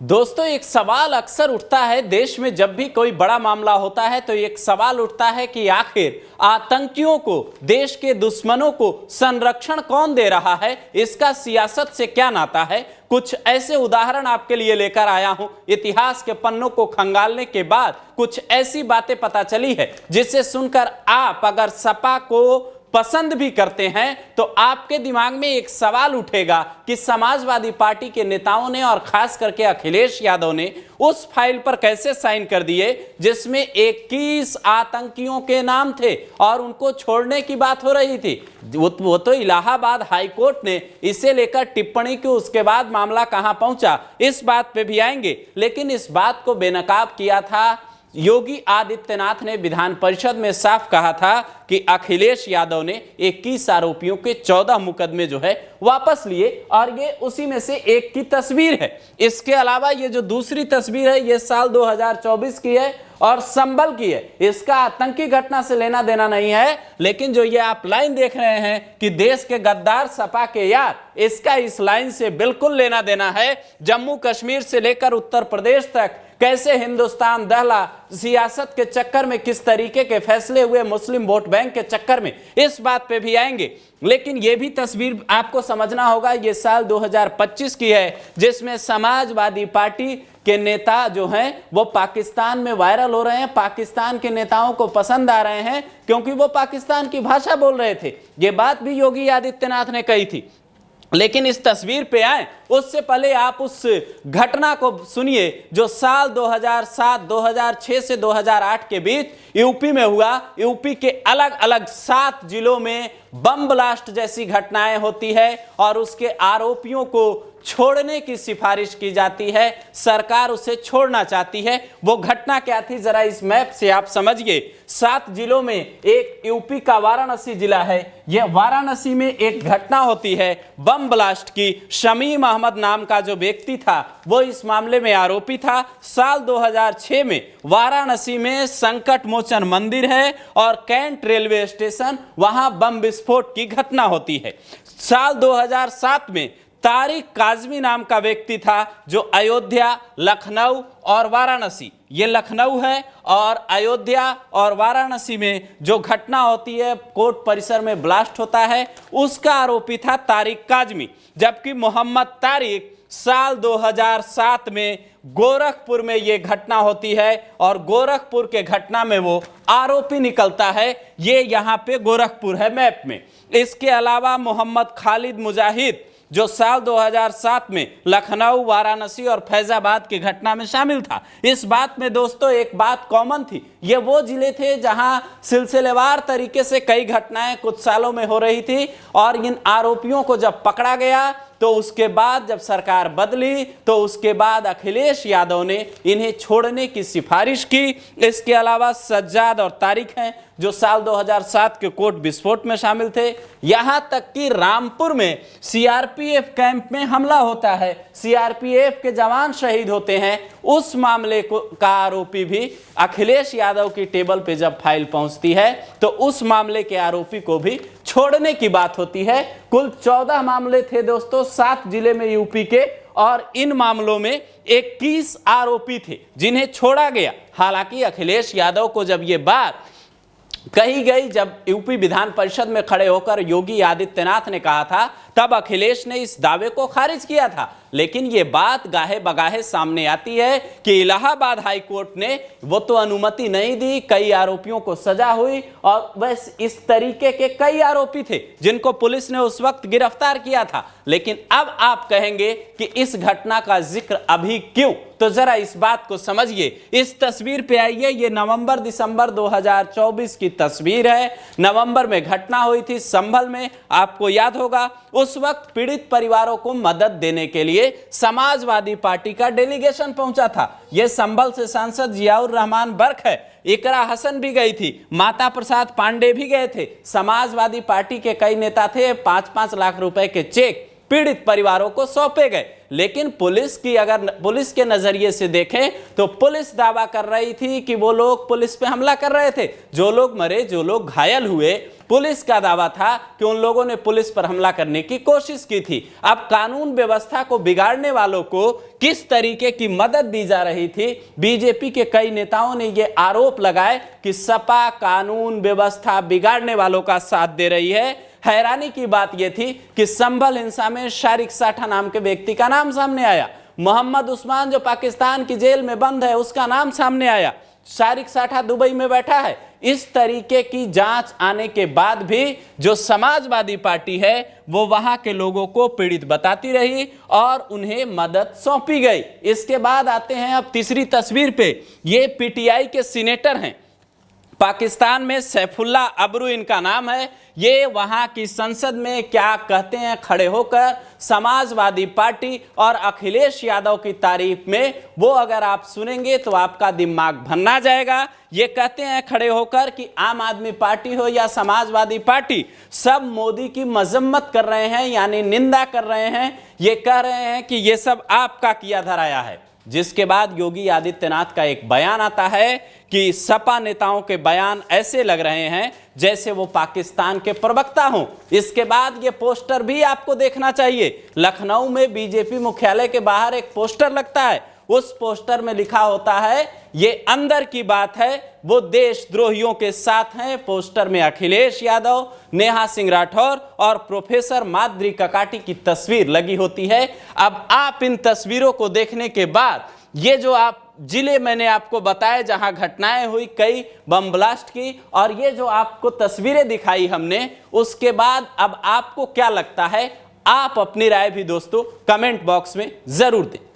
दोस्तों, एक सवाल अक्सर उठता है देश में जब भी कोई बड़ा मामला होता है तो एक सवाल उठता है कि आखिर आतंकियों को, देश के दुश्मनों को संरक्षण कौन दे रहा है, इसका सियासत से क्या नाता है। कुछ ऐसे उदाहरण आपके लिए लेकर आया हूं। इतिहास के पन्नों को खंगालने के बाद कुछ ऐसी बातें पता चली है जिसे सुनकर आप अगर सपा को पसंद भी करते हैं तो आपके दिमाग में एक सवाल उठेगा कि समाजवादी पार्टी के नेताओं ने और खास करके अखिलेश यादव ने उस फाइल पर कैसे साइन कर दिए जिसमें 21 आतंकियों के नाम थे और उनको छोड़ने की बात हो रही थी। वो तो इलाहाबाद हाईकोर्ट ने इसे लेकर टिप्पणी की, उसके बाद मामला कहां पहुंचा इस बात पे भी आएंगे। लेकिन इस बात को बेनकाब किया था योगी आदित्यनाथ ने। विधान परिषद में साफ कहा था कि अखिलेश यादव ने 21 आरोपियों के 14 मुकदमे जो है वापस लिए और ये उसी में से एक की तस्वीर है। इसके अलावा ये जो दूसरी तस्वीर है ये साल 2024 की है और संभल की है। इसका आतंकी घटना से लेना देना नहीं है, लेकिन जो ये आप लाइन देख रहे हैं कि देश के गद्दार सपा के यार, इसका इस लाइन से बिल्कुल लेना देना है। जम्मू कश्मीर से लेकर उत्तर प्रदेश तक कैसे हिंदुस्तान दहला, सियासत के चक्कर में किस तरीके के फैसले हुए, मुस्लिम वोट बैंक के चक्कर में, इस बात पे भी आएंगे। लेकिन यह भी तस्वीर आपको समझना होगा, ये साल 2025 की है जिसमें समाजवादी पार्टी के नेता जो हैं वो पाकिस्तान में वायरल हो रहे हैं। पाकिस्तान के नेताओं को पसंद आ रहे हैं क्योंकि वो पाकिस्तान की भाषा बोल रहे थे। ये बात भी योगी आदित्यनाथ ने कही थी। लेकिन इस तस्वीर पे आए उससे पहले आप उस घटना को सुनिए जो साल 2007, 2006 से 2008 के बीच यूपी में हुआ। यूपी के अलग अलग 7 जिलों में बम ब्लास्ट जैसी घटनाएं होती है और उसके आरोपियों को छोड़ने की सिफारिश की जाती है। सरकार उसे छोड़ना चाहती है। वो घटना क्या थी जरा इस मैप से आप समझिए। 7 जिलों में एक यूपी का वाराणसी जिला है। यह वाराणसी में एक घटना होती है बम ब्लास्ट की। शमीम अहमद नाम का जो व्यक्ति था वो इस मामले में आरोपी था। साल 2006 में वाराणसी में संकट मोचन मंदिर है और कैंट रेलवे स्टेशन, वहां बम विस्फोट की घटना होती है। साल 2007 में तारिक काजमी नाम का व्यक्ति था जो अयोध्या, लखनऊ और वाराणसी, ये लखनऊ है और अयोध्या और वाराणसी में जो घटना होती है, कोर्ट परिसर में ब्लास्ट होता है, उसका आरोपी था तारिक काजमी। जबकि मोहम्मद तारिक साल 2007 में गोरखपुर में यह घटना होती है और गोरखपुर के घटना में वो आरोपी निकलता है। ये यहाँ पे गोरखपुर है मैप में। इसके अलावा मोहम्मद खालिद मुजाहिद जो साल 2007 में लखनऊ, वाराणसी और फैजाबाद की घटना में शामिल था। इस बात में दोस्तों एक बात कॉमन थी, ये वो जिले थे जहां सिलसिलेवार तरीके से कई घटनाएं कुछ सालों में हो रही थी और इन आरोपियों को जब पकड़ा गया तो उसके बाद जब सरकार बदली तो उसके बाद अखिलेश यादव ने इन्हें छोड़ने की सिफारिश की। इसके अलावा सज्जाद और तारिक हैं जो साल 2007 के कोर्ट विस्फोट में शामिल थे। यहां तक कि रामपुर में सीआरपीएफ कैंप में हमला होता है, सीआरपीएफ के जवान शहीद होते हैं। उस मामले का आरोपी भी अखिलेश यादव की टेबल पे जब फाइल पहुंचती है तो उस मामले के आरोपी को भी छोड़ने की बात होती है। कुल 14 मामले थे दोस्तों 7 जिले में यूपी के और इन मामलों में 21 आरोपी थे जिन्हें छोड़ा गया। हालांकि अखिलेश यादव को जब ये बात कही गई, जब यूपी विधान परिषद में खड़े होकर योगी आदित्यनाथ ने कहा था, तब अखिलेश ने इस दावे को खारिज किया था। लेकिन ये बात गाहे बगाहे सामने आती है कि इलाहाबाद हाई कोर्ट ने वो तो अनुमति नहीं दी, कई आरोपियों को सजा हुई और बस इस तरीके के कई आरोपी थे जिनको पुलिस ने उस वक्त गिरफ्तार किया था। लेकिन अब आप कहेंगे कि इस घटना का जिक्र अभी क्यों, तो जरा इस बात को समझिए। इस तस्वीर पे आइए, ये नवंबर दिसंबर 2024 की तस्वीर है। नवंबर में घटना हुई थी संभल में, आपको याद होगा। उस वक्त पीड़ित परिवारों को मदद देने के लिए समाजवादी पार्टी का डेलीगेशन पहुंचा था। यह संभल से सांसद जियाउर रहमान बर्क है, इकरा हसन भी गई थी, माता प्रसाद पांडे भी गए थे। समाजवादी पार्टी के कई नेता थे। 5-5 लाख रुपए के चेक पीड़ित परिवारों को सौंपे गए। लेकिन पुलिस के नजरिए से देखें तो पुलिस दावा कर रही थी कि वो लोग पुलिस पे हमला कर रहे थे, जो लोग मरे, जो लोग घायल हुए, पुलिस का दावा था कि उन लोगों ने पुलिस पर हमला करने की कोशिश की थी। अब कानून व्यवस्था को बिगाड़ने वालों को किस तरीके की मदद दी जा रही थी, बीजेपी के कई नेताओं ने यह आरोप लगाए कि सपा कानून व्यवस्था बिगाड़ने वालों का साथ दे रही है। हैरानी की बात यह थी कि संभल हिंसा में शारिक साठा नाम के व्यक्ति का नाम सामने आया, मोहम्मद उस्मान जो पाकिस्तान की जेल में बंद है उसका नाम सामने आया, शारिक साठा दुबई में बैठा है। इस तरीके की जांच आने के बाद भी जो समाजवादी पार्टी है वो वहां के लोगों को पीड़ित बताती रही और उन्हें मदद सौंपी गई। इसके बाद आते हैं अब तीसरी तस्वीर पे, ये पीटीआई के सीनेटर हैं, पाकिस्तान में सैफुल्ला अबरू इनका नाम है। ये वहां की संसद में क्या कहते हैं खड़े होकर समाजवादी पार्टी और अखिलेश यादव की तारीफ में, वो अगर आप सुनेंगे तो आपका दिमाग भन्ना जाएगा। ये कहते हैं खड़े होकर कि आम आदमी पार्टी हो या समाजवादी पार्टी, सब मोदी की मजम्मत कर रहे हैं, यानी निंदा कर रहे हैं। ये कह रहे हैं कि ये सब आपका किया धराया है। जिसके बाद योगी आदित्यनाथ का एक बयान आता है कि सपा नेताओं के बयान ऐसे लग रहे हैं जैसे वो पाकिस्तान के प्रवक्ता हों। इसके बाद ये पोस्टर भी आपको देखना चाहिए, लखनऊ में बीजेपी मुख्यालय के बाहर एक पोस्टर लगता है, उस पोस्टर में लिखा होता है ये अंदर की बात है, वो देशद्रोहियों के साथ हैं। पोस्टर में अखिलेश यादव, नेहा सिंह राठौर और प्रोफेसर माद्री ककाटी की तस्वीर लगी होती है। अब आप इन तस्वीरों को देखने के बाद ये जो आप जिले मैंने आपको बताए जहां घटनाएं हुई कई बम ब्लास्ट की, और ये जो आपको तस्वीरें दिखाई हमने, उसके बाद अब आपको क्या लगता है, आप अपनी राय भी दोस्तों कमेंट बॉक्स में जरूर दें।